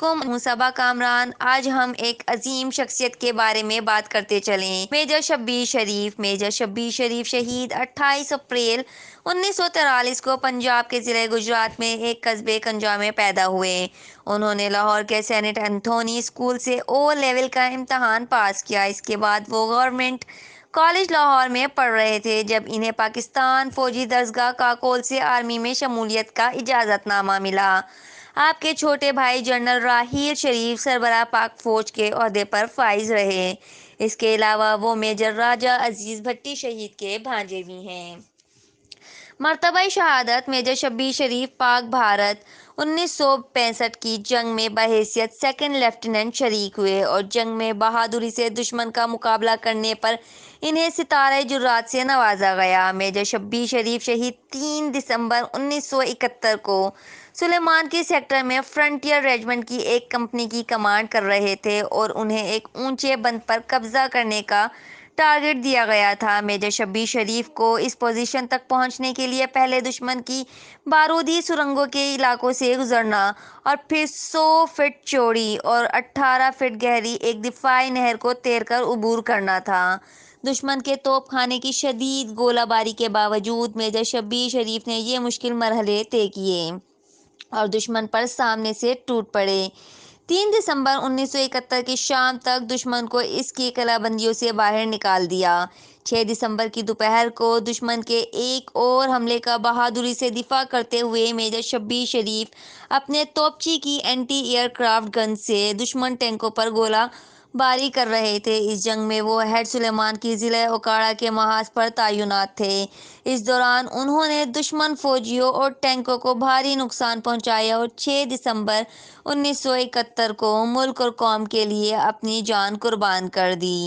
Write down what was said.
علیکم، ہوں صبا کامران۔ آج ہم ایک عظیم شخصیت کے بارے میں بات کرتے چلیں، میجر شبیر شریف۔ میجر شبیر شریف شہید 28 اپریل 1943 کو پنجاب کے ضلع گجرات میں ایک قصبے کنجا میں پیدا ہوئے۔ انہوں نے لاہور کے سینٹ انتھونی اسکول سے او لیول کا امتحان پاس کیا۔ اس کے بعد وہ گورنمنٹ کالج لاہور میں پڑھ رہے تھے جب انہیں پاکستان فوجی درسگاہ کاکول سے آرمی میں شمولیت کا اجازت نامہ ملا۔ آپ کے چھوٹے بھائی جنرل راحیل شریف سربراہ پاک فوج کے عہدے پر فائز رہے۔ اس کے علاوہ وہ میجر راجہ عزیز بھٹی شہید کے بھانجے بھی ہیں۔ مرتبہ شہادت: میجر شبیر شریف پاک بھارت 1965 کی جنگ میں بحیثیت سیکنڈ لیفٹیننٹ شریک ہوئے اور جنگ میں بہادری سے دشمن کا مقابلہ کرنے پر انہیں ستارہ جرات سے نوازا گیا۔ میجر شبیر شریف شہید 3 دسمبر 1971 کو سلیمان کی سیکٹر میں فرنٹیئر ریجمنٹ کی ایک کمپنی کی کمانڈ کر رہے تھے اور انہیں ایک اونچے بند پر قبضہ کرنے کا ٹارگٹ دیا گیا تھا۔ میجر شبیر شریف کو اس پوزیشن تک پہنچنے کے لیے پہلے دشمن کی بارودی سرنگوں کے علاقوں سے گزرنا اور پھر 100 فٹ چوڑی اور 18 فٹ گہری ایک دفاعی نہر کو تیر کر عبور کرنا تھا۔ دشمن کے توپ خانے کی شدید گولہ باری کے باوجود میجر شبیر شریف نے یہ مشکل مرحلے طے کیے اور دشمن پر سامنے سے ٹوٹ پڑے۔ 3 دسمبر 1971 کی شام تک دشمن کو اس کی قلعہ بندیوں سے باہر نکال دیا۔ 6 دسمبر کی دوپہر کو دشمن کے ایک اور حملے کا بہادری سے دفاع کرتے ہوئے میجر شبیر شریف اپنے توپچی کی اینٹی ایئر کرافٹ گن سے دشمن ٹینکوں پر گولہ باری کر رہے تھے۔ اس جنگ میں وہ ہیڈ سلیمان کی ضلع اوکاڑا کے محاذ پر تعینات تھے۔ اس دوران انہوں نے دشمن فوجیوں اور ٹینکوں کو بھاری نقصان پہنچایا اور 6 دسمبر 1971 کو ملک اور قوم کے لیے اپنی جان قربان کر دی۔